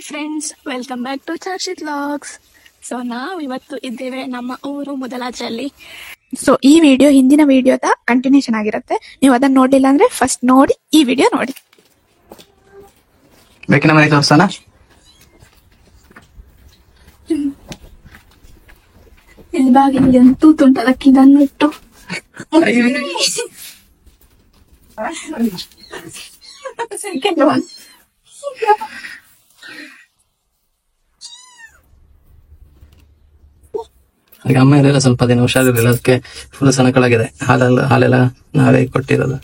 Friends, welcome back to Charshith vlogs. So ನಾವು ಇವತ್ತು ಇದ್ದೇವೆ ನಮ್ಮ ಊರು ಮುದಲಾಜಲ್ಲಿ. ಸೊ ಈ ವಿಡಿಯೋ ಹಿಂದಿನ ವಿಡಿಯೋದ ಕಂಟಿನ್ಯೂಷನ್ ಆಗಿರುತ್ತೆ. ನೀವು ಅದನ್ನ ನೋಡಿಲ್ಲ ಅಂದ್ರೆ ಫಸ್ಟ್ ನೋಡಿ ಈ ವಿಡಿಯೋ ನೋಡಿ. ಬೇಕಿನ ಮನೆ ತೋರ್ಸೋಣ. ಇಲ್ಲಿ ಬಾಗಿಲಿಗೆ ತೂತುಂಟದಕ್ಕೆ ಇದನ್ನು ಇಟ್ಟು ಸೆಕೆಂಡ್ ಒನ್. ಈಗ ಅಮ್ಮ ಇರಲಿಲ್ಲ, ಸ್ವಲ್ಪ ದಿನ ಹುಷಾರಿರಲಿಲ್ಲ, ಅದಕ್ಕೆ ಫುಲ್ ಸಣಕಳಾಗಿದೆ. ಹಾಲೆಲ್ಲ ನಾವೇ ಕೊಟ್ಟಿರೋದು.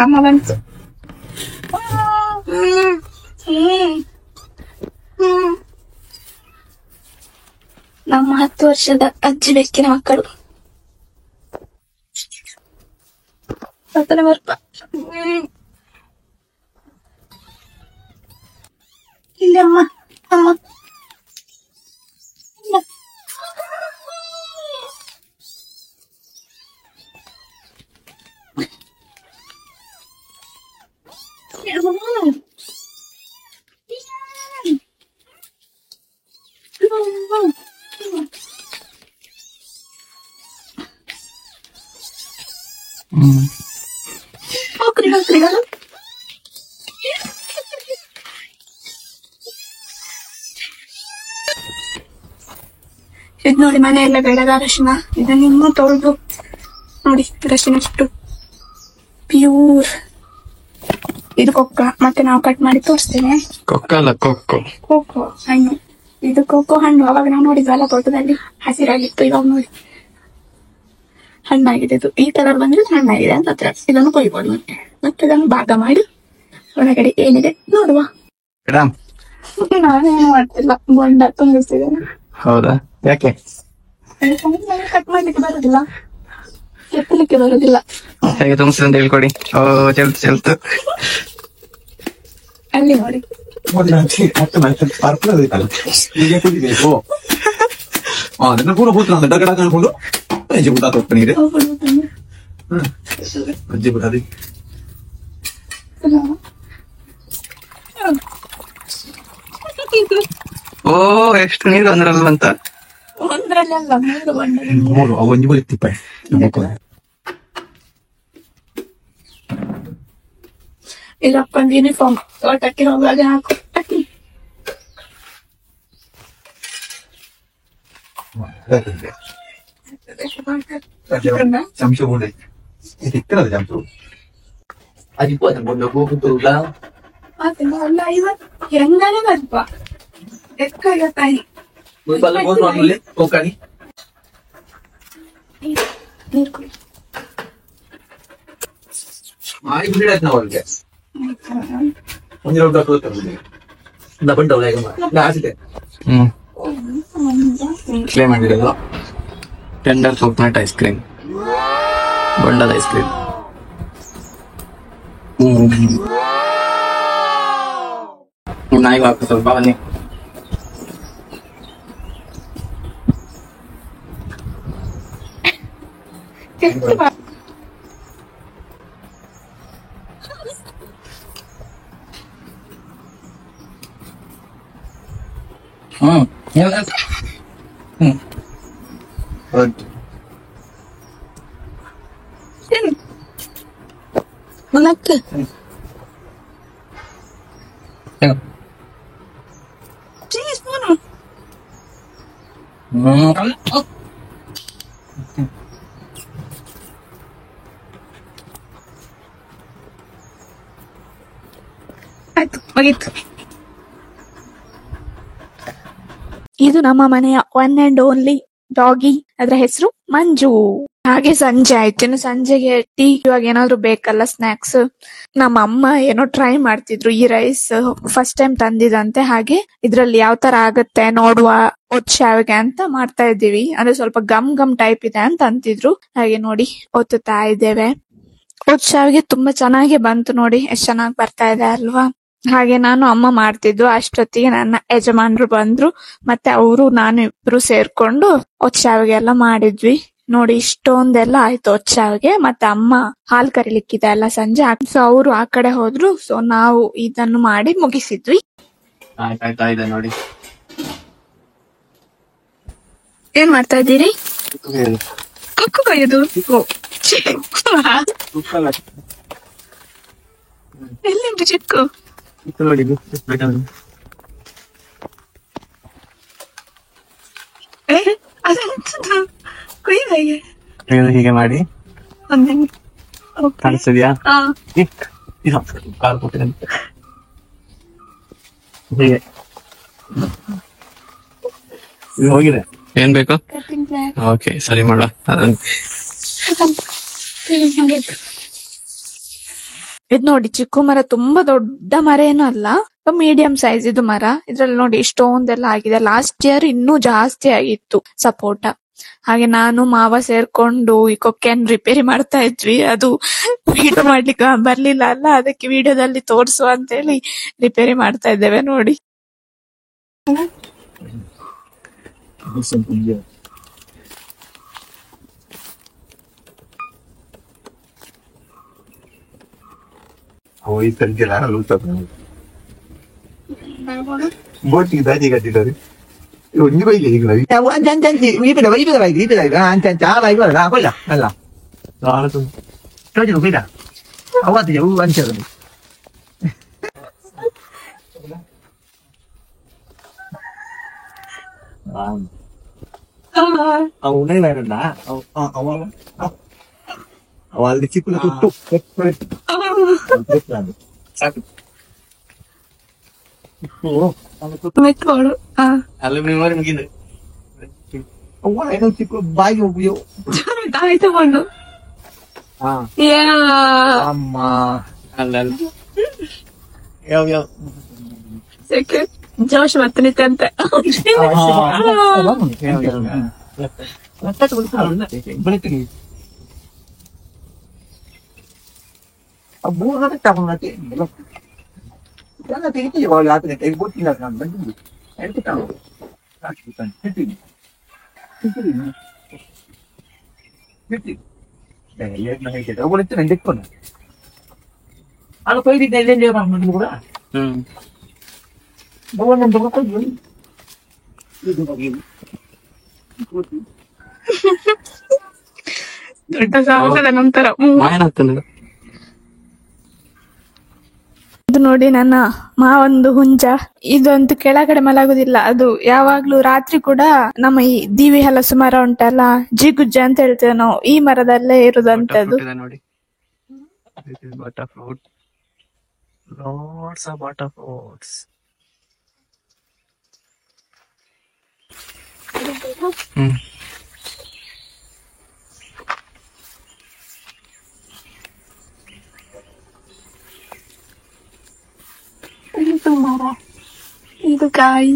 ಅಮ್ಮ ಬಂತು. ನಮ್ಮ 10 ವರ್ಷದ ಅಜ್ಜಿ ಬೆಕ್ಕಿನ ಮಕ್ಕಳು ಬರ್ಪ. ಇಲ್ಲಿ ಅಮ್ಮ ಅಮ್ಮ ಇದು ನೋಡಿ, ಮನೆಯಲ್ಲ ಬೆಳೆದ ಅರಶಿನ. ಇದನ್ನ ಇನ್ನೂ ತೊಳೆದು ನೋಡಿ, ಅರಶಿನ ಅಷ್ಟು ಪ್ಯೂರ್. ಇದು ಕೊಕ್ಕ, ಮತ್ತೆ ನಾವು ಕಟ್ ಮಾಡಿ ತೋರಿಸ್ತೇವೆ. ಕೊಕ್ಕ ಅಲ್ಲ, ಕೊಕ್ಕೋ. ಕೋಕೋ ಹಣ್ಣು. ಇದು ಕೋಕೋ ಹಣ್ಣು. ಅವಾಗ ನಾವು ನೋಡಿದ್ವಲ್ಲ ತೋಟದಲ್ಲಿ, ಹಸಿರಾಗಿತ್ತು. ಇವಾಗ ನೋಡಿ ಹಣ್ಣಾಗಿದೆ. ಇದು ಈ ಕಲರ್ ಬಂದ್ರೆ ಹಣ್ಣಾಗಿದೆ ಅಂತ ಹತ್ರ. ಇದನ್ನು ಕೊಯ್ಬೋದು ಮತ್ತೆ ಇದನ್ನು ಭಾಗ ಮಾಡಿ ಒಳಗಡೆ ಏನಿದೆ ನೋಡುವ. ನಾನೇನು ಮಾಡ್ತಿಲ್ಲ, ಗೊಂಡ ತುಂಬಿಸ್ತಿದ್ದೇನೆ. ಹೌದಾ? ಯಾಕೆ? ಕಟ್ ಮಾಡ್ಲಿಕ್ಕೆ ಬರುದಿಲ್ಲ, ಎತ್ತಲಿಕ್ಕೆ ಬರುದಿಲ್ಲ. ಹೇಗೆ ತುಂಬಿಸಿ ಅಂತ ಹೇಳ್ಕೊಡಿ. ಓ ಚೆಲ್ತು ಅಲ್ಲಿ ನೋಡಿ. ಅದನ್ನ ಕೂಡ ಕೂತು ಡಗಡ ಕಾಣ್ಕೊಂಡು ಅಜ್ಜಿ ಬಿಟ್ಟ ತೊಪ್ಪನಿದೆ ಅಜ್ಜಿ ಬಿಡದಿ. ಓ ಎಷ್ಟು ನೀರು ಅಂದ್ರಲ್ಲ ಅಂತ. ಒಂದ್ರಲ್ಲ ಮೂರು ಬಣ್ಣದ ಮೂರು ಒಂಜಿ ಬಲಿತ್ತಿಪ್ಪ ಇದಕ್ಕೊಂದು ಯೂನಿಫಾರ್ಮ್. ತೋಟಕ್ಕೆ ಹೋಗುವಾಗ ಹಾಕು. ಚಮಚ ಬೋಂಡೆ ಇತ್ತಿರಲ್ಲ ಚಮಚ ಅಜ್ಜಿ ಹೋಗುತ್ತಲ್ಲ. ಅಲ್ಲ ಇವತ್ತು ಹೆಂಗಾನೆ ಸ್ವಲ್ಪ ಎಕ್ಕಾಗ ತಾಯಿ ಹೋಗಿ ನೀರು ಕುಡಿ. ಅವ್ರಿಗೆ ಒಂದಿನ ಊಟ ಕ್ಲೇಮ್ ಮಾಡಿರೋದು ಟೆಂಡರ್ ಕೋಕೋನಟ್ ಐಸ್ ಕ್ರೀಮ್, ಬೊಂಡದ ಐಸ್ ಕ್ರೀಮ್. ನಾಯಿಗೆ ಹಾಕು ಸ್ವಲ್ಪ ಬನ್ನಿ. ಮುಲಕ್ಕ ಆಯ್ತು, ಮುಗೀತು. ಇದು ನಮ್ಮ ಮನೆಯ ಒನ್ ಅಂಡ್ ಓನ್ಲಿ ಡಾಗಿ. ಅದ್ರ ಹೆಸರು ಮಂಜು. ಹಾಗೆ ಸಂಜೆ ಆಯ್ತು. ಇನ್ನು ಸಂಜೆಗೆ ಟೀ, ಇವಾಗ ಏನಾದ್ರು ಬೇಕಲ್ಲ ಸ್ನಾಕ್ಸ್. ನಮ್ಮ ಅಮ್ಮ ಏನೋ ಟ್ರೈ ಮಾಡ್ತಿದ್ರು. ಈ ರೈಸ್ ಫಸ್ಟ್ ಟೈಮ್ ತಂದಿದಂತೆ. ಹಾಗೆ ಇದ್ರಲ್ಲಿ ಯಾವ ತರ ಆಗತ್ತೆ ನೋಡುವ ಒತ್ ಅಂತ ಮಾಡ್ತಾ ಇದ್ದೀವಿ. ಅಂದ್ರೆ ಸ್ವಲ್ಪ ಗಮ್ ಗಮ್ ಟೈಪ್ ಇದೆ ಅಂತ ಅಂತಿದ್ರು. ಹಾಗೆ ನೋಡಿ ಒತ್ತುತ್ತಾ ಇದ್ದೇವೆ. ಒತ್ ಶಾವಿಗೆ ತುಂಬಾ ಚೆನ್ನಾಗಿ ಬಂತು. ನೋಡಿ ಎಷ್ಟ್ ಚೆನ್ನಾಗಿ ಬರ್ತಾ ಇದೆ ಅಲ್ವಾ. ಹಾಗೆ ನಾನು ಅಮ್ಮ ಮಾಡ್ತಿದ್ದು, ಅಷ್ಟೊತ್ತಿಗೆ ನನ್ನ ಯಜಮಾನ್ರು ಬಂದ್ರು. ಮತ್ತೆ ಅವರು ನಾನು ಇಬ್ರು ಸೇರ್ಕೊಂಡು ಒತ್ ಶಾವಿಗೆ ಎಲ್ಲ ಮಾಡಿದ್ವಿ. ನೋಡಿ ಇಷ್ಟೊಂದೆಲ್ಲ ಆಯ್ತು ಒಚ್ಚಾವ್ಗೆ. ಮತ್ತೆ ಅಮ್ಮ ಹಾಲ್ ಕರಿಲಿಕ್ಕಿದೆ ಅಲ್ಲ ಸಂಜೆ, ಸೊ ಅವರು ಆ ಕಡೆ ಹೋದ್ರು. ಸೊ ನಾವು ಇದನ್ನು ಮಾಡಿ ಮುಗಿಸಿದ್ವಿ. ಆಯ್ತಾಯ್ತಾ ಇದೆ ನೋಡಿ. ಏನ್ ಮಾಡ್ತಾ ಇದ್ದೀರಿ? ಕೊಕ್ಕು ಕೊಯ್ಯೋದು? ಎಲ್ಲಿಂಟು ಚಿಕ್ಕು? ನೋಡಿ ಅದಂತದ್ದು ಕೊಯ್ದಾಗೆ ಹೀಗೆ ಮಾಡಿ ಕಾಣಿಸ್ತಿದ್ಯಾ? ಕಾಲ್ ಕೊಟ್ಟಿದ್ದೀನಿ ಹೀಗೆ. ಇದು ಹೋಗಿದೆ. ಏನ್ ಬೇಕು? ಓಕೆ ಸರಿ ಮಾಡ. ಇದ್ ನೋಡಿ ಚಿಕ್ಕು ಮರ, ತುಂಬಾ ದೊಡ್ಡ ಮರ ಏನೂ ಅಲ್ಲ, ಮೀಡಿಯಂ ಸೈಜ್ ಇದು ಮರ. ಇದ್ರಲ್ಲಿ ನೋಡಿ ಇಷ್ಟೊಂದೆಲ್ಲ ಆಗಿದೆ. ಲಾಸ್ಟ್ ಇಯರ್ ಇನ್ನೂ ಜಾಸ್ತಿ ಆಗಿತ್ತು ಸಪೋಟ. ಹಾಗೆ ನಾನು ಮಾವ ಸೇರ್ಕೊಂಡು ಈ ಕೊಕ್ಕೆಯನ್ನು ರಿಪೇರಿ ಮಾಡ್ತಾ ಇದ್ವಿ. ಅದು ವಿಡಿಯೋ ಮಾಡ್ಲಿಕ್ಕೆ ಬರ್ಲಿಲ್ಲ ಅಲ್ಲ, ಅದಕ್ಕೆ ವಿಡಿಯೋದಲ್ಲಿ ತೋರ್ಸುವ ಅಂತ ಹೇಳಿ ರಿಪೇರಿ ಮಾಡ್ತಾ ಇದ್ದೇವೆ ನೋಡಿ. Boti tadi kat dia. Ni baik lagi lagi. Jangan ini dah baik itu lagi. Jangan baik lah. Apa lah? Alah. Dah tu. Kau jadi beda. Awak tu jauh ancar ni. Awak ni lah dah. Awak ni cipul tutup. Sakit. ಮೆಟ್ಕೋಡು. ಅಲ್ಲಿ memory ಮುಗಿದೆ. Awak ni cipul bayu bio. ಆಯ್ತು ಮಣ್ಣು. Amma. ಅಲ್ಲ ಯಾವ ಜೋಶ್ ಮತ್ತೆ ನಿಂತೆ Abu nak tak nak jangan tinggi je kalau ada tak buat tidak kan betul. Itu tahu. Tak bukan. Itu. Ya nak kita. Boleh tu nanti pun. Kalau kau ini dia orang murah. Bawa nanti kau ni. Itu bagi. ದೊಡ್ಡ ಸಾಹಸದ ನಂತರ ಮಾಯನಾಗ್ತಾನೆ. ಇದು ನೋಡಿ ನನ್ನ ಮಾವೊಂದು ಹುಂಜ. ಇದಂತೂ ಕೆಳಗಡೆ ಮಲಗುದಿಲ್ಲ, ಅದು ಯಾವಾಗ್ಲೂ ರಾತ್ರಿ ಕೂಡ ನಮ್ಮ ಈ ದೀವಿ ಹಲಸು ಮರ ಉಂಟಲ್ಲ, ಜಿಗುಜ್ಜ ಅಂತ ಹೇಳ್ತೇವೆ ನಾವು, ಈ ಮರದಲ್ಲೇ ಇರುದಂತದ್ದು. ನೋಡಿ butter fruit, lots of butter fruits. ಇದು ಕಾಯಿ.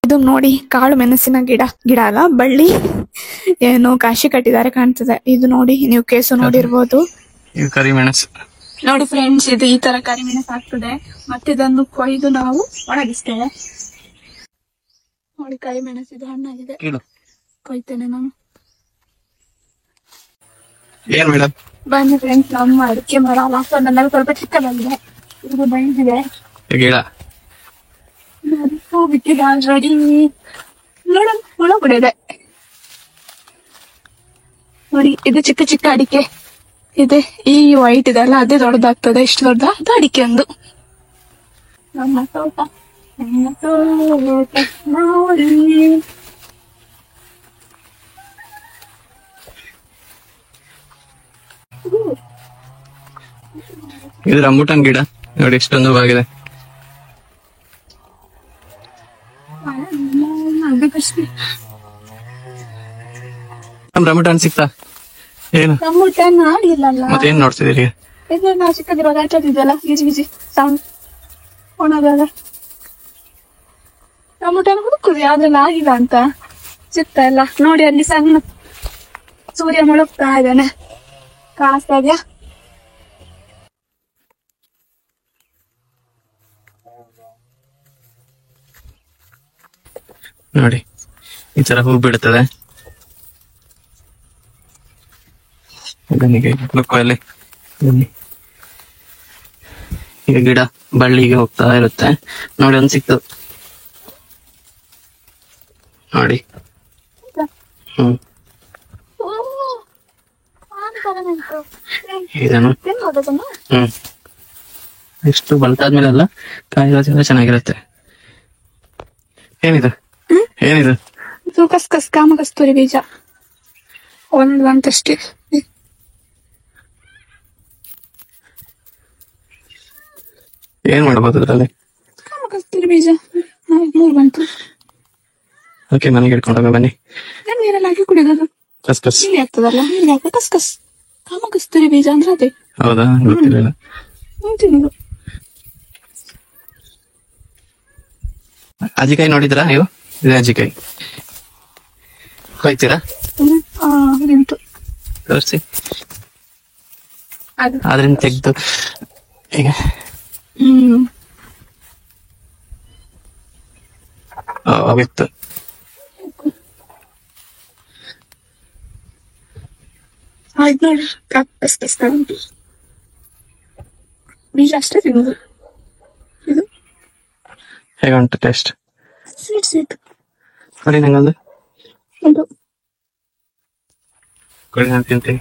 ಇದು ನೋಡಿ ಕಾಳು ಮೆಣಸಿನ ಗಿಡ ಅಲ್ಲ, ಬಳ್ಳಿ ಏನೋ ಕಾಶಿ ಕಟ್ಟಿದ್ದಾರೆ ಕಾಣ್ತದೆ. ಇದು ನೋಡಿ, ನೀವು ಕೇಸು ನೋಡಿರ್ಬೋದು. ಇದು ಕರಿಮೆಣಸು ನೋಡಿ ಫ್ರೆಂಡ್ಸ್, ಇದು ಈ ತರ ಕರಿಮೆಣಸು ಆಗ್ತದೆ. ಮತ್ತೆ ಇದನ್ನು ಕೊಯ್ದು ನಾವು ಒಣಗಿಸ್ತೇವೆ. ನೋಡಿ ಕರಿಮೆಣಸು, ಇದು ಹಣ್ಣಾಗಿದೆ, ಕೊಯ್ತೇನೆ ನಾನು. ಏನ್ ಮೇಡಮ್? ಬನ್ನಿ ಫ್ರೆಂಡ್ಸ್, ನಮ್ಮ ಅಡಿಕೆ ಮರ ನನಗೆ ಸ್ವಲ್ಪ ಚಿಕ್ಕ ಬಂದಿದೆ, ಇದು ಬೆಳೆದಿದೆ. ಗಿಡ ಬಿಟ್ಟಿದೆ ಆಲ್ರೆಡಿ. ನೋಡ ಒಳಗಡೆ ಇದೆ ನೋಡಿ. ಇದು ಚಿಕ್ಕ ಚಿಕ್ಕ ಅಡಿಕೆ ಇದೆ. ಈ ವೈಟ್ ಇದೆ ಅಲ್ಲ, ಅದೇ ದೊಡ್ಡದಾಗ್ತದೆ. ಇಷ್ಟು ದೊಡ್ಡ ಅದು ಅಡಿಕೆ ಒಂದು. ನಮ್ಮ ತೋಟ ನೋಡಿ. ಇದು ರಂಬುಟಾನ್ ಗಿಡ ನೋಡಿ, ಎಷ್ಟೊಂದು ಆಗಿದೆ. ರಂಬುಟಾನ್ ಸಿಕ್ತಾ? ಏನು ರಂಬುಟಾನ್ ಆಗಿಲ್ಲ. ಮತ್ತೇನ್ ನೋಡ್ತಿದ್ದೀರಿ? ಇದು ನಾವು ಚಿಕ್ಕದಿರುವಾಗ ಆಟಾಡಿದ್ವಲ್ಲ, ಗಿಜಿ ಗಿಜಿ ಸೌಂಡ್ ಒಣಗಾಗ. ರಂಬುಟಾನ್ ಹುಡುಕುದು ಯಾವ್ದ್ರಲ್ಲಿ ಆಗಿಲ್ಲ ಅಂತ ಸಿಗ್ತಾ ಇಲ್ಲ ನೋಡಿ. ಅಲ್ಲಿ ಸಣ್ಣ ಸೂರ್ಯ ಮುಳುಗ್ತಾ ಇದ್ದಾನೆ, ಕಾಣಿಸ್ತಾ ಇದೆಯಾ? ನೋಡಿ ಈ ತರ ಹೂ ಬಿಡ್ತದೆ. ಬನ್ನಿಗೆ ಲುಕ್ಕಲ್ಲಿ ಬನ್ನಿ. ಈಗ ಗಿಡ ಬಳ್ಳಿಗೆ ಹೋಗ್ತಾ ಇರುತ್ತೆ ನೋಡಿ, ಒಂದು ಸಿಕ್ತು ನೋಡಿ. ಹ್ಮ್ ಇದನ್ನು ಹ್ಮ್ ಇಷ್ಟು ಬಲ್ತಾದ್ಮೇಲೆ ಅಲ್ಲ ಕಾಯಿ ಎಲ್ಲ ಚೆನ್ನಾಗಿರುತ್ತೆ. ಏನಿದು ಏನಿದು? ಇದು ಕಸ್ಕಸ್ ಕಾಮ ಕಸ್ತೂರಿ ಬೀಜ ಒಂದಷ್ಟೇ. ಏನ್ ಮಾಡಬಹುದು ಅದ್ರಲ್ಲಿ? ಕಾಮ ಕಸ್ತೂರಿ ಬೀಜ 4 ಬಂತು. ಓಕೆ, ಮನೆಗೆ ಹಿಡ್ಕೊಂಡೋಗ ಬನ್ನಿ. ನೀರೆಲ್ಲ ಹಾಕಿ ಕುಡಿಯೋದು ಕಸ್ಕಸ್ ಇಲ್ಲಿ ಆಗ್ತದಲ್ಲ, ನೀರಿಗೆ ಹಾಕಿ ಕಸ್ಕಸ್ ಕಾಮ ಕಸ್ತೂರಿ ಬೀಜ ಅಂದ್ರೆ ಅದೇ. ಹೌದಾ? ಗೊತ್ತಿರಲಿಲ್ಲ. ತಿನ್ನೋದು. ಅಜಿಕಾಯಿ ನೋಡಿದ್ರಾ ನೀವು? ಇದೆ ಅಜಿಕಾಯಿ, ಕೊಯ್ತೀರಾ? ಉಂಟು ತೋರಿಸಿ. ಅದು ಅದರಿಂದ ತೆಗ್ದು ಈಗ ಬಿತ್ತು. ಆಯ್ತು ನೋಡಿ, ಕಸ್ಕಸ್ ಉಂಟು ಬೀಜ ಅಷ್ಟೇ ತಿನ್ನೋದು. ಇದು ಹೇಗುಂಟು ಟೇಸ್ಟ್? ಸ್ವೀಟ್ ಸ್ವೀಟ್ ಕೊಡಿ ನಂಗೊಂದು. ಉಂಟು. ಕೊಡಿ, ನಾನು ತಿಂತೀನಿ.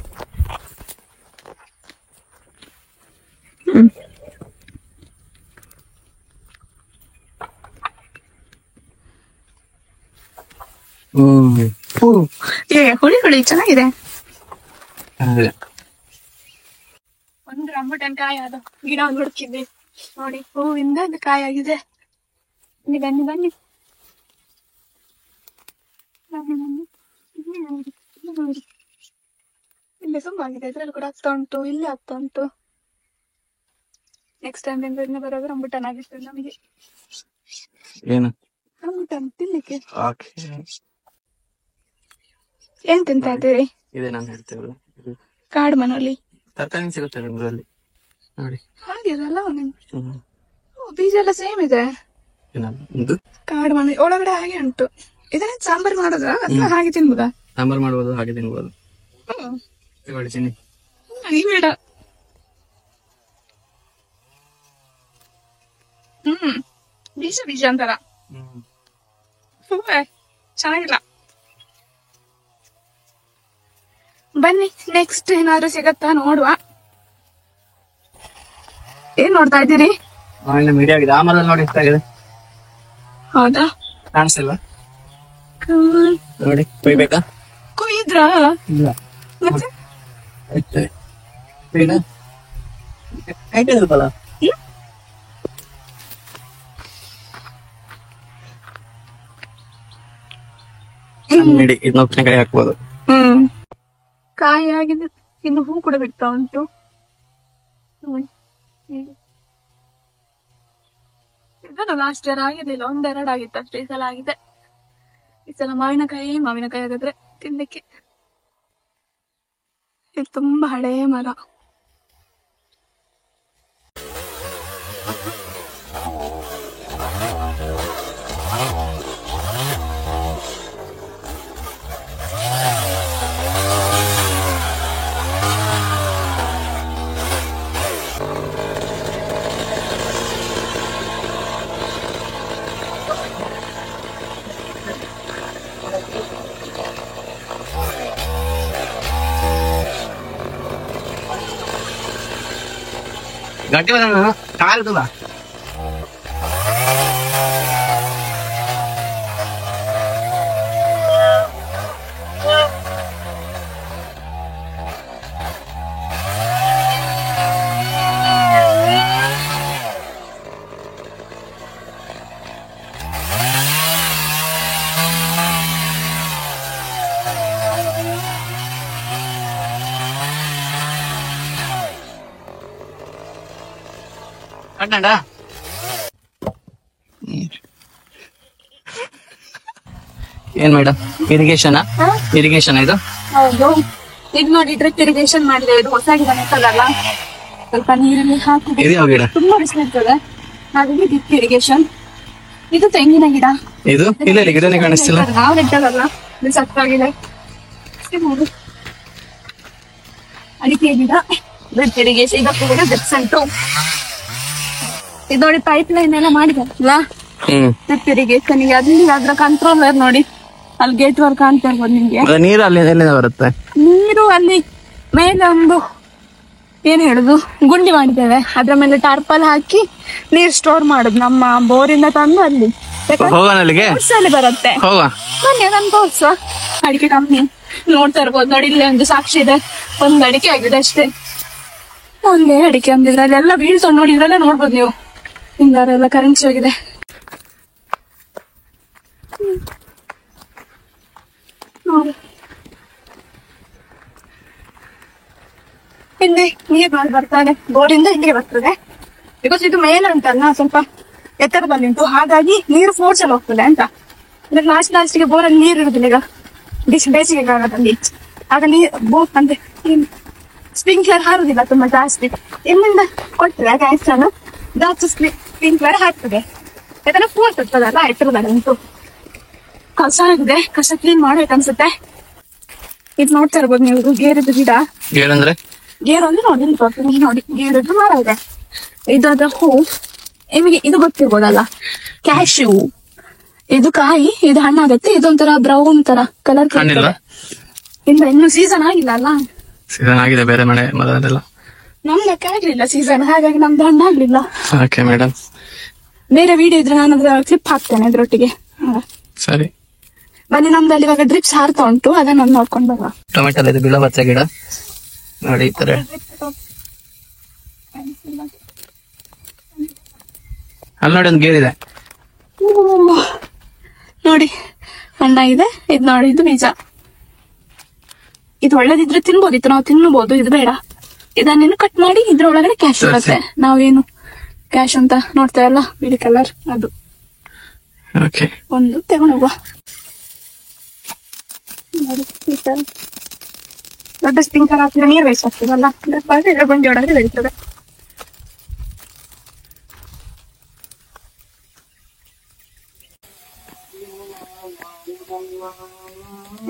ಹುಳಿ ಹುಳಿ ಚೆನ್ನಾಗಿದೆ. ಅದೇ. ಒಂದು ರಂಬುಟನ್ ಕಾಯಿ ಅದು ಗಿಡ ಒಂದು ಹುಡುಕಿದ್ವಿ ನೋಡಿ, ಹೂವಿಂದ ಒಂದು ಕಾಯಿ ಆಗಿದೆ. ಬನ್ನಿ ಬನ್ನಿ ಬನ್ನಿ ಇಲ್ಲಿ ತುಂಬಾ ಆಗಿದೆ, ಇದ್ರಲ್ಲಿ ಕೂಡ ಆಗ್ತಾ ಉಂಟು, ಇಲ್ಲಿ ಆಗ್ತಾ ಉಂಟು. ನೆಕ್ಸ್ಟ್ ಟೈಮ್ ಬೆಂಗಳೂರಿನ ಬರೋದು ರಂಬುಟನ್ ಆಗಿರ್ತದೆ ನಮಗೆ. ಏನು ರಂಬುಟನ್ ತಿನ್ಲಿಕ್ಕೆ. ಓಕೆ, ಏನ್ ತಿಂತಾ ಇದ್ದೀರಿ? ಇದೆ ನಾನು ಹೇಳ್ತೇವಲ್ಲ, ಕಾಡು ಮನಲ್ಲಿ ತರಕಾರಿ ಸಿಗುತ್ತೆ ಬೆಂಗಳೂರಲ್ಲಿ ನೋಡಿ. ಹಾಗೆ ಅದಲ್ಲ, ಬೀಜ ಎಲ್ಲ ಸೇಮ್ ಇದೆ. ಇದು ಕಾಡು ಮನೆ ಒಳಗಡೆ ಹಾಗೆ ಉಂಟು. ಇದನ್ನ ಸಾಂಬಾರ್ ಮಾಡೋದ ಅಥವಾ ಹಾಗೆ ತಿನ್ಬೋದಾ? ಸಾಂಬಾರ್ ಮಾಡ್ಬೋದು, ಹಾಗೆ ತಿನ್ಬೋದು. ಚಿನ್ನಿ ಈ ಬೇಡ. ಬೀಜ ಬೀಜ ಅಂತಾರ, ಚೆನ್ನಾಗಿಲ್ಲ. ಬನ್ನಿ ನೆಕ್ಸ್ಟ್ ಏನಾದ್ರು ಸಿಗತ್ತಾ ನೋಡುವ. ಏನ್ ನೋಡ್ತಾ ಇದ್ದೀರಿ? ಮೀಡಿಯಾ ಆಗಿದೆ. ಆ ಮರದಲ್ಲಿ ನೋಡಿ ಎಷ್ಟಾಗಿದೆ. ಹೌದಾ? ಕಾಣಿಸ್ತಿಲ್ಲ ನೋಡಿ. ಕೊಯ್ಬೇಕಾ? ಕೊಯ್ದ್ರ ಇಲ್ಲ ಮತ್ತೆ ಆಯ್ತಲ್ಲ. ನೋಡಿ, ಇದನ್ನ ಉಪ್ಪಿನಕಾಯಿ ಹಾಕ್ಬೋದು. ಕಾಯಿ ಆಗಿದೆ, ಇನ್ನು ಹೂ ಕೂಡ ಬಿಡ್ತಾ ಉಂಟು. ಇದನ್ನು ಲಾಸ್ಟ್ ಇಯರ್ ಆಗಿರ್ಲಿಲ್ಲ, 1-2 ಆಗಿತ್ತು ಅಷ್ಟೇ. ಈ ಸಲ ಆಗಿದೆ. ಈ ಸಲ ಮಾವಿನಕಾಯಿ ಹಾಗಾದ್ರೆ ತಿನ್ಲಿಕ್ಕೆ. ಇದು ತುಂಬಾ ಹಳೆಯ ಮರ. ಗಟ್ಟಿ ಕಾಲುತ್ತಲ್ಲ. ಕಟ್ಟಂಡ ಏನ್ ಮೇಡಮ್, ಇರಿಗೇಷನ್ ಇದು? ಹೌದು. ಇದು ನೋಡಿ, ಡ್ರಿಪ್ ಇರಿಗೇಷನ್ ಮಾಡಿದೆ. ಇದು ಹೊಸ ಗಿಡ ನೆಟ್ಟಲ್ಲ, ಸ್ವಲ್ಪ ನೀರಲ್ಲಿ ಹಾಕಿ ಇದು ಯಾವ ಗಿಡ? ತುಂಬಾ ಬಿಸಿಲಿರ್ತದೆ, ಹಾಗಾಗಿ ಡ್ರಿಪ್ ಇರಿಗೇಷನ್. ಇದು ತೆಂಗಿನ ಗಿಡ. ಇದು ಇಲ್ಲ ಗಿಡನೇ ಕಾಣಿಸ್ತಿಲ್ಲ. ನಾವು ನೆಟ್ಟದಲ್ಲ, ಇದು ಸತ್ತಾಗಿದೆ. ಅಡಿಕೆ ಗಿಡ, ಡ್ರಿಪ್ ಇರಿಗೇಷನ್, ಇದಕ್ಕೂ ಕೂಡ ಡ್ರಿಪ್ಸ್ ಉಂಟು. ಇದು ನೋಡಿ ಪೈಪ್ ಲೈನ್ ಎಲ್ಲ ಮಾಡಿದಾರಲ್ಲ ಡ್ರಿಪ್ ಇರಿಗೇಷನ್ ಗೆ. ಅಲ್ಲಿ ಅದ್ರ ಕಂಟ್ರೋಲರ್ ನೋಡಿ, ಅಲ್ಲಿ ಗೇಟ್ ವರ್ಕ್ ಕಾಣ್ತಾ ಇರ್ಬೋದು ನಿಮ್ಗೆ. ನೀರು ಅಲ್ಲಿ ಎಲ್ಲಿಂದ ಬರುತ್ತೆ? ನೀರು ಅಲ್ಲಿ ಮೇಲೆ ಒಂದು ಏನ್ ಹೇಳುದು ಗುಂಡಿ ಮಾಡಿದ್ದೇವೆ, ಅದ್ರ ಮೇಲೆ ಟಾರ್ಪಲ್ ಹಾಕಿ ನೀರ್ ಸ್ಟೋರ್ ಮಾಡುದು. ನಮ್ಮ ಬೋರಿಂದ ತಂದು ಅಲ್ಲಿ ಅಲ್ಲಿ ಬರುತ್ತೆ. ಬನ್ನಿ ಅದನ್ನು ತೋರ್ಸುವ. ಅಡಿಕೆ ಕಂಪ್ನಿ ನೋಡ್ತಾ ಇರ್ಬೋದು ನೋಡಿ, ಇಲ್ಲಿ ಒಂದು ಸಾಕ್ಷಿ ಇದೆ, ಒಂದ್ ಅಡಿಕೆ ಆಗಿದೆ ಅಷ್ಟೇ, ಒಂದೇ ಅಡಿಕೆ ಅಂದಿದ್ರೆ ಅಲ್ಲೆಲ್ಲ ಬೀಳ್ತಾ ನೋಡಿ, ಇದ್ರಲ್ಲೇ ನೋಡ್ಬೋದು ನೀವು, ಹಿಂಗಾರೆಲ್ಲ ಕರೆನ್ಸಿ ಹೋಗಿದೆ. ಇಲ್ಲಿ ನೀರು ಬರ್ತಾನೆ ಬೋರಿಂದ ಇಲ್ಲಿಗೆ ಬರ್ತದೆ. ಬಿಕಾಸ್ ಇದು ಮೇಲೆ ಉಂಟಲ್ಲ, ಸ್ವಲ್ಪ ಎತ್ತರದಲ್ಲಿ ಉಂಟು, ಹಾಗಾಗಿ ನೀರು ಫೋರ್ಸ್ ಅಲ್ಲಿ ಹೋಗ್ತದೆ ಅಂತ. ಲಾಸ್ಟಿಗೆ ಬೋರಲ್ಲಿ ನೀರು ಇರುದಿಲ್ಲ ಈಗ ಬೇಸಿಗೆ ಕಾಲದಲ್ಲಿ, ಆಗ ನೀರು ಅಂದ್ರೆ ಸ್ಪ್ರಿಂಕ್ಲರ್ ಹಾರುದಿಲ್ಲ ತುಂಬಾ ಜಾಸ್ತಿ, ಎಲ್ಲಿಂದ ಕೊಡ್ತದೆ ಕನೆಕ್ಷನ್ ಜಾಸ್ತಿ ಸ್ಪ್ರಿಂಕ್ಲರ್ ಹಾಕ್ತದೆ, ಯಾಕಂದ್ರೆ ಫೋರ್ಸ್ ಇರ್ತದಲ್ಲ ಎತ್ತರದಲ್ಲಿ ಉಂಟು. ಕಸ ಆಗಿದೆ, ಕಸ ಕ್ಲೀನ್ ಮಾಡ್ಬೇಕು ಅನ್ಸುತ್ತೆ. ಇದು ನೋಡ್ತಾ ಇರ್ಬೋದು ನೀವು, ಗೇರದ್ದು ಗಿಡ. ಗೇರು ಅಂದ್ರೆ ನೋಡಿ ನೋಡಿ ಗೇರದ್ದು ಮರ ಇದೆ. ಇದಾದ ಹೂ ನಿಮಗೆ ಇದು ಗೊತ್ತಿರ್ಬೋದಲ್ಲ, ಕ್ಯಾಶ್ಯೂ. ಇದು ಕಾಯಿ, ಇದು ಹಣ್ಣಾಗತ್ತೆ, ಇದೊಂಥರ ಬ್ರೌನ್ ತರ ಕಲರ್. ಇಲ್ಲ ಇನ್ನು ಸೀಸನ್ ಆಗಿಲ್ಲ ಅಲ್ಲ, ಸೀಸನ್ ಆಗಿದೆ ಬೇರೆ ಮಳೆಲ್ಲ. ನಮ್ದಕ್ಕೆ ಆಗ್ಲಿಲ್ಲ ಸೀಸನ್, ಹಾಗಾಗಿ ನಮ್ದು ಹಣ್ಣಾಗ್ಲಿಲ್ಲ. ಮೇಡಮ್ ಬೇರೆ ವಿಡಿಯೋ ಇದ್ರೆ ನಾನು ಅದ್ರ ಕ್ಲಿಪ್ ಹಾಕ್ತೇನೆ ಅದ್ರೊಟ್ಟಿಗೆ. ಸರಿ ಬನ್ನಿ, ನಮ್ದು ಅಲ್ಲಿ ಇವಾಗ ಡ್ರಿಪ್ಸ್ ಹಾರ್ತಾ ಉಂಟು, ಅದನ್ನ ನೋಡ್ಕೊಂಡು ಬರುವ. ಟೊಮೆಟೊ ಇದು ಬಿಳಬಚ್ಚ ಗಿಡ ನೋಡಿ, ಈ ತರ ಅಲ್ಲಿ ನೋಡಿ ಒಂದು ಗೇರಿದೆ ನೋಡಿ, ಹಣ್ಣ ಇದೆ. ಇದು ನೋಡಿ, ಇದು ಬೀಜ. ಇದು ಒಳ್ಳೇದಿದ್ರೆ ತಿನ್ಬೋದಿತ್ತು, ನಾವು ತಿನ್ಬಹುದು, ಇದು ಬೇಡ. ಇದನ್ನೇನು ಕಟ್ ಮಾಡಿ ಇದ್ರ ಒಳಗಡೆ ಕ್ಯಾಶ್ ಇರುತ್ತೆ. ನಾವೇನು ಕ್ಯಾಶ್ ಅಂತ ನೋಡ್ತೇವಲ್ಲ ಬಿಳಿ ಕಲರ್, ಅದು ಒಂದು ತಗೊಂಡು ಹೋಗುವ. ದೊಡ್ಡ ಸ್ಪ್ರಿಂಕ್ಲರ್ ಹಾಕಿದ್ರೆ ನೀರು ವೇಸ್ಟ್ ಆಗ್ತದಲ್ಲ, ಗುಂಡಿ ಒಳಗಡೆ ಬೆಳೀತದೆ.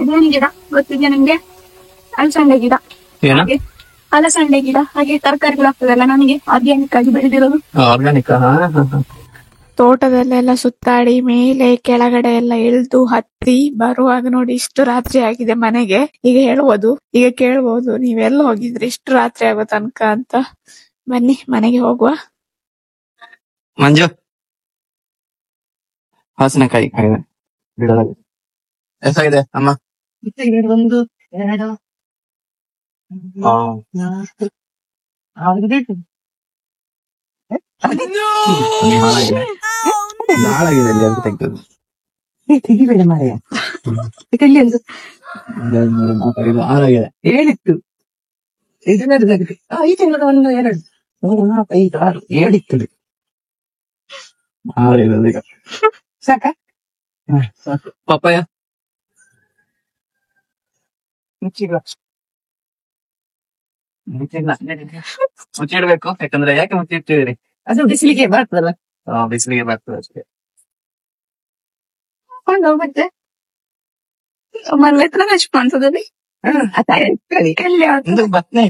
ಇದೇನು ಗಿಡ ಗೊತ್ತಿದ್ಯಾ ನಿಮ್ಗೆ? ಅಲಸಂಡೆ ಗಿಡ. ಅಲಸಂಡೆ ಗಿಡ ಹಾಗೆ ತರಕಾರಿಗಳು ಆಗ್ತದಲ್ಲ, ನಮಗೆ ಆರ್ಗ್ಯಾನಿಕ್ ಆಗಿ ಬೆಳೆದಿರೋದು. ತೋಟದಲ್ಲೆಲ್ಲ ಸುತ್ತಾಡಿ ಮೇಲೆ ಕೆಳಗಡೆ ಎಲ್ಲ ಇಳಿದು ಹತ್ತಿ ಬರುವಾಗ ನೋಡಿ ಇಷ್ಟು ರಾತ್ರಿ ಆಗಿದೆ ಮನೆಗೆ. ಈಗ ಈಗ ಕೇಳ್ಬೋದು ನೀವೆಲ್ಲ ಹೋಗಿದ್ರಿ ಇಷ್ಟು ರಾತ್ರಿ ಆಗೋ ತನಕ ಅಂತ. ಬನ್ನಿ ಮನೆಗೆ ಹೋಗುವ. ಮಂಜು ಹಾಸನಕಾಯಿ ಎಷ್ಟಾಗಿದೆ ಅಮ್ಮ? 1 2 ಹಾಳಾಗಿದೆ ಅಂತ ತೆಗ್ದದ್ದು. ತೆಗಿಬೇಡ ಮಾರಾಯ, ಹಾಳಾಗಿದೆ. ಹೇಳಿತ್ತು ಈ ತಿಂಗಳ 1 2 3 4 5 6 ಹೇಳಿತ್ತು. ಹಾಳಿದೆ ಈಗ. ಸಾಕ ಪಪ್ಪಾಯ ಮುಚ್ಚಿಡ್ಬೇಕು, ಯಾಕಂದ್ರೆ ಯಾಕೆ ಮುಚ್ಚಿಡ್ತಿದ್ರಿ? ಅದು ಬಿಸಿಲಿಗೆ ಬರ್ತದಲ್ಲ. ಬಿಸಿಲಿಗೆ ಬರ್ತದೆ ಅಷ್ಟೇ. ಮತ್ತೆ ಮಲ್ಲೆತ್ರ ಹಚ್ಕೊಂತದಲ್ಲಿ ಬತ್ನೆ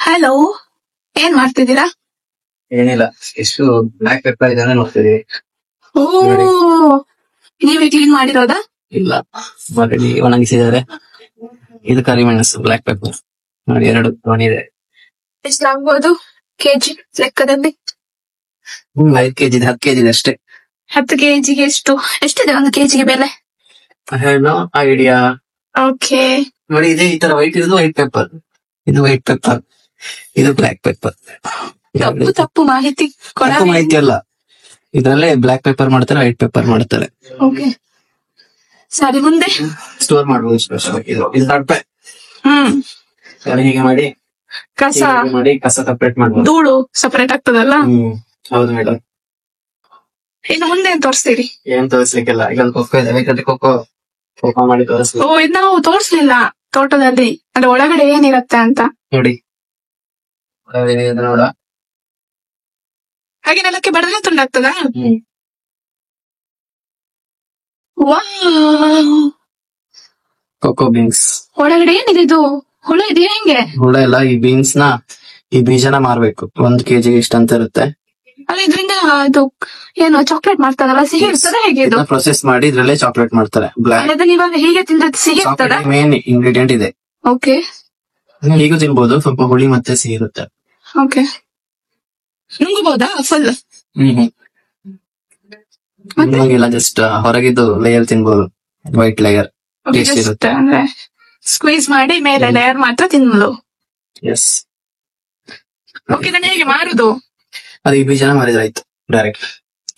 ಹಲೋ, ಏನ್ ಮಾಡ್ತಿದ್ದೀರಾ? ಏನಿಲ್ಲ, ಎಷ್ಟು ಬ್ಲಾಕ್ ಪೆಪ್ಪರ್ ಇದೆ ನೋಡ್ತಿದೀವಿ. ಓ, ನೀವೇ ಕ್ಲೀನ್ ಮಾಡಿರೋದಾ? ಇಲ್ಲ, ಆಲ್ರೆಡಿ ಒಣಗಿಸಿದ್ದಾರೆ. ಇದು ಕರಿಮೆಣಸು, ಬ್ಲಾಕ್ ಪೆಪ್ಪರ್ ನೋಡಿ, 2 ಇದೆ. ಎಷ್ಟಾಗ್ಬೋದು ಕೆಜಿ ಲೆಕ್ಕದಲ್ಲಿ? 5 kg ಇದೆ, 10 kg ಇದೆ ಅಷ್ಟೇ. 10 kg ಎಷ್ಟಿದೆ 1 kg ಬೆಲೆ? No idea. ಓಕೆ, ನೋಡಿ, ಇದೆ ಈ ತರ ವೈಟ್ ಇರೋದು ವೈಟ್ ಪೆಪ್ಪರ್, ಇದು ವೈಟ್ ಪೆಪ್ಪರ್, ಇದು ಬ್ಲಾಕ್ ಪೆಪ್ಪರ್. ತಪ್ಪು ಮಾಹಿತಿ ಮಾಹಿತಿ ಅಲ್ಲ, ಇದ್ರಲ್ಲೇ ಬ್ಲಾಕ್ ಪೆಪ್ಪರ್ ಮಾಡ್ತಾರೆ, ವೈಟ್ ಪೆಪ್ಪರ್ ಮಾಡ್ತಾರೆ. ಓಕೆ, ಸರಿ, ಮುಂದೆ ಸ್ಟೋರ್ ಮಾಡಬಹುದು. ಇದು ತಟ್ಟೆ ಹೀಗೆ ಮಾಡಿ ಕಸ ಕಸ ಸಪರೇಟ್ ಮಾಡಬಹುದು. ಧೂಳು ಸಪರೇಟ್ ಆಗ್ತದಲ್ಲ? ಹೌದು ಮೇಡಮ್. ಇನ್ನು ಮುಂದೆ ಏನ್ ತೋರಿಸ್ತೀರಿ? ಏನ್ ತೋರಿಸ್ಲಿಕ್ಕಿಲ್ಲ, ಈಗ ಕೊಕ್ಕೋ ಇದೆ, ಕೊಕ್ಕೋ ಮಾಡಿ ತೋರಿಸ್ಲಿ. ಓ, ಇದು ನಾವು ತೋರಿಸ್ಲಿಲ್ಲ ತೋಟದಲ್ಲಿ, ಅಂದ್ರೆ ಒಳಗಡೆ ಏನಿರತ್ತೆ ಅಂತ. ನೋಡಿ, ನೋಡ, ಹಾಗೆ ನೆಲಕ್ಕೆ ಬಡದ್ರೆ ತುಂಡಾಗ್ತದ? ಕೊಕ್ಕೋ ಬೀನ್ಸ್. ಒಳಗಡೆ ಏನಿದೆ? ಇದು ಹುಳ ಇದೆಯಾ ಹೆಂಗೆ? ಹುಳ ಎಲ್ಲ, ಈ ಬೀನ್ಸ್ ನ, ಈ ಬೀಜನ ಮಾರ್ಬೇಕು. 1 kg ಇಷ್ಟ ಅಂತ ಇರುತ್ತೆ. ಅಲ್ಲ, ಇದರಿಂದ ಇದು ಏನು ಚಾಕ್ಲೇಟ್ ಮಾಡ್ತಾರಲ್ಲ, ಸಿಹಿ ಇರ್ತದ ಹೇಗೆ? ಇದು ಪ್ರೊಸೆಸ್ ಮಾಡಿ ಇದ್ರಲ್ಲೇ ಚಾಕ್ಲೇಟ್ ಮಾಡ್ತಾರೆ. ಅದನ್ನ ಇವಾಗ ಹೀಗೆ ತಿಂದ್ರೆ ಸಿಹಿ ಇರ್ತದ? ಮೇನ್ ಇಂಗ್ರೀಡಿಯಂಟ್ ಇದೆ. ಓಕೆ, ಹೀಗೂ ತಿನ್ಬೋದು, ಸ್ವಲ್ಪ ಹುಳಿ ಮತ್ತೆ ಸಿಹಿ ಇರುತ್ತೆ. ಓಕೆ, ನುಂಗಬಹುದಾ ಫುಲ್? ಇಲ್ಲ, ಜಸ್ಟ್ ಹೊರಗಿದ್ದು ಲೇಯರ್ ತಿನ್ಬೋದು, ವೈಟ್ ಲೇಯರ್ ಟೇಸ್ಟ್ ಇರುತ್ತೆ. ಅಂದ್ರೆ ಸ್ಕ್ವೀಸ್ ಮಾಡಿ ಮೇಲೆ ಲೇಯರ್ ಮಾತ್ರ ತಿನ್ನಲು. ಎಸ್. ಓಕೆ, ಇದನ್ನ ಹೇಗೆ ಮಾರುದು? ಅದು ಈ ಬೀಜನ ಮಾರಿದ್ರೆ ಆಯ್ತು, ಡೈರೆಕ್ಟ್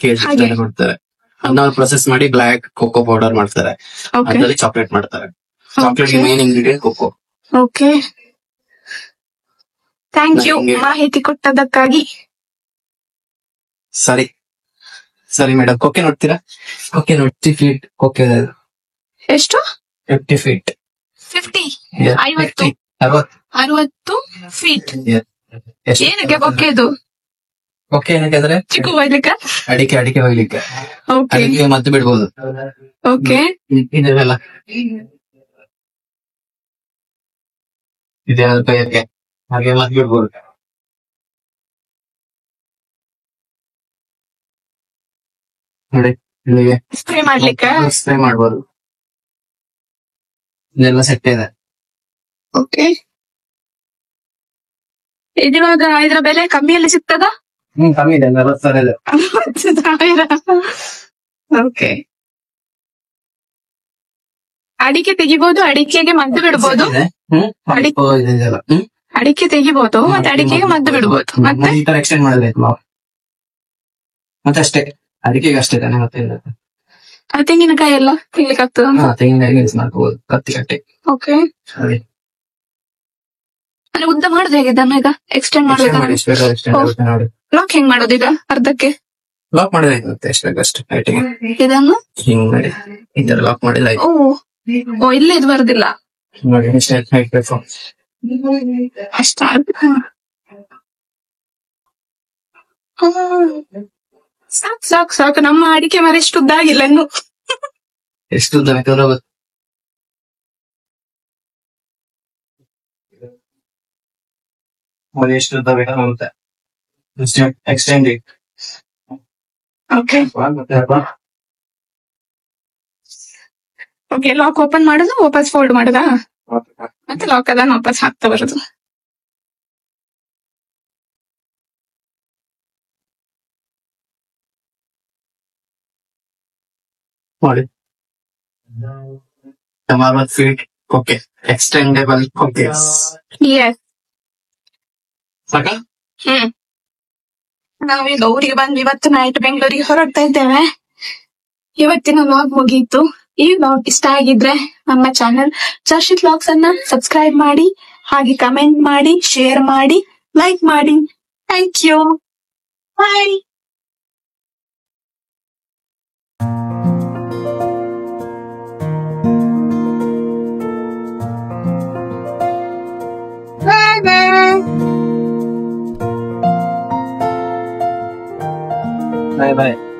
ಕೆಜಿ ಕೊಡ್ತಾರೆ. ಅದನ್ನ ಪ್ರೊಸೆಸ್ ಮಾಡಿ ಬ್ಲಾಕ್ ಕೋಕೋ ಪೌಡರ್ ಮಾಡ್ತಾರೆ, ಅದ್ರಲ್ಲಿ ಚಾಕ್ಲೇಟ್ ಮಾಡ್ತಾರೆ. Chocolate main ingredient cocoa. Okay, thank you ಮಾಹಿತಿ ಕೊಟ್ಟದಕ್ಕಾಗಿ. ಸರಿ ಸರಿ ಮೇಡಮ್. ಕೊಕ್ಕೆ ನೋಡ್ತೀರಾ? ಕೊಕ್ಕೆ 50 feet ಕೊಕ್ಕೆ. ಎಷ್ಟು? 50 feet. 50? 60 ಫೀಟ್. ಏನಕ್ಕೆ ಕೊಕ್ಕೆ? ಇದು ಕೊಕ್ಕೆ ಏನಕ್ಕೆ ಅಂದ್ರೆ ಚಿಕ್ಕು ಒಯ್ಲಿಕ್ಕ? ಅಡಿಕೆ ಒಯ್ಲಿಕ್ಕೆ. ಅಡಿಕೆ ಮದ್ದು ಬಿಡ್ಬೋದು. ಓಕೆ, ಇದೆಲ್ಲ ಇದೆ ಕೈಯಕ್ಕೆ, ಹಾಗೆ ಮದ್ದು ಬಿಡ್ಬೋದು. ನೋಡಿ, ಇಲ್ಲಿಗೆ ಸ್ಪ್ರೇ ಮಾಡ್ಲಿಕ್ಕೆ ಸ್ಪ್ರೇ ಮಾಡ್ಬೋದು. ಇದೆಲ್ಲ ಸೆಟ್ ಇದೆ. ಓಕೆ, ಇದಿವಾಗ ಇದ್ರ ಬೆಲೆ ಕಮ್ಮಿಯಲ್ಲಿ ಸಿಗ್ತದ? ಕಮ್ಮಿ ಇದೆ, 40,000 ಇದೆ. ಓಕೆ, ಅಡಿಕೆ ತೆಗಿಬಹುದು, ಅಡಿಕೆಗೆ ಮದ್ದು ಬಿಡ್ಬೋದು. ಅಡಿಕೆ ತೆಗಿಬಹುದು ಮತ್ತೆ ಅಡಿಕೆಗೆ ಮದ್ದು ಬಿಡ್ಬೋದು. ಮತ್ತೆ ಈ ತರ ಎಕ್ಸ್ಟೆಂಡ್ ಮಾಡಬೇಕು ಮತ್ತೆ ಅಷ್ಟೇ, ಅಡಿಕೆಗೆ ಅಷ್ಟೇ ತಾನೆ. ಮತ್ತೆ ತೆಂಗಿನಕಾಯಿ ಎಲ್ಲ ತಿನ್ಲಿಕ್ಕೆ ಆಗ್ತದ? ತೆಂಗಿನಕಾಯಿ ಯೂಸ್ ಮಾಡ್ಕೋಬಹುದು, ಕತ್ತಿ ಕಟ್ಟಿ. ಓಕೆ, ಅಂದ್ರೆ ಉದ್ದ ಮಾಡುದು ಹೇಗೆ ಇದನ್ನ? ಈಗ ಎಕ್ಸ್ಟೆಂಡ್ ಮಾಡೋದು ಲಾಕ್ ಹೆಂಗ್ ಮಾಡೋದು? ಈಗ ಅರ್ಧಕ್ಕೆ ಲಾಕ್ ಮಾಡಿದ್ರೆ ಆಯ್ತು, ಎಷ್ಟು ಬೇಕಷ್ಟು ಹೈಟಿಗೆ ಇದನ್ನು ಹಿಂಗ್ ಮಾಡಿ ಈ ತರ ಲಾಕ್ ಮಾಡಿದ್ರೆ ಆಯ್ತು. ಓ, ಇಲ್ಲೇ ಇದು ಬರುದಿಲ್ಲ ನೋಡಿ, ಎಷ್ಟು ಹೈಟ್ ಬೇಕು ಅಷ್ಟ. ಸಾಕು, ನಮ್ಮ ಅಡಿಕೆ ಮರ ಎಷ್ಟು ಉದ್ದ ಆಗಿಲ್ಲ ಇನ್ನು. ಎಷ್ಟು ಉದ್ದ ಬೇಕಾದ್ರೂ ಹೋಗುತ್ತೆ. ಎಷ್ಟು ಉದ್ದ ಬೇಕಾದ್ರೂ ಹೋಗುತ್ತೆ. Extend it. Okay, lock open ಮಾಡುದು, ವಾಪಸ್ ಫೋಲ್ಡ್ ಮಾಡುದಾ? ಮತ್ತೆ ಲಾಕ್ ಅದನ್ನ ವಾಪಸ್ ಹಾಕ್ತಾ ಬರುದು. ನೋಡಿ, 40 feet ಕೊಕ್ಕೆ, ಎಕ್ಸ್ಟೆಂಡೇಬಲ್ ಕೊಕ್ಕೆ. ಸಾಕಾ? ನಾವೀಗ ಊರಿಗೆ ಬಂದ್ವಿ. ಇವತ್ತು ನೈಟ್ ಬೆಂಗಳೂರಿಗೆ ಹೊರಡ್ತಾ ಇದ್ದೇವೆ. ಇವತ್ತಿನ ವ್ಲಾಗ್ ಮುಗೀತು. ಈ ವ್ಲಾಗ್ ಇಷ್ಟ ಆಗಿದ್ರೆ ನಮ್ಮ ಚಾನೆಲ್ ಚರ್ಷಿತ್ ವ್ಲಾಗ್ಸ್ ಅನ್ನ ಸಬ್ಸ್ಕ್ರೈಬ್ ಮಾಡಿ, ಹಾಗೆ ಕಮೆಂಟ್ ಮಾಡಿ, ಶೇರ್ ಮಾಡಿ, ಲೈಕ್ ಮಾಡಿ. Thank you, bye. Bye bye.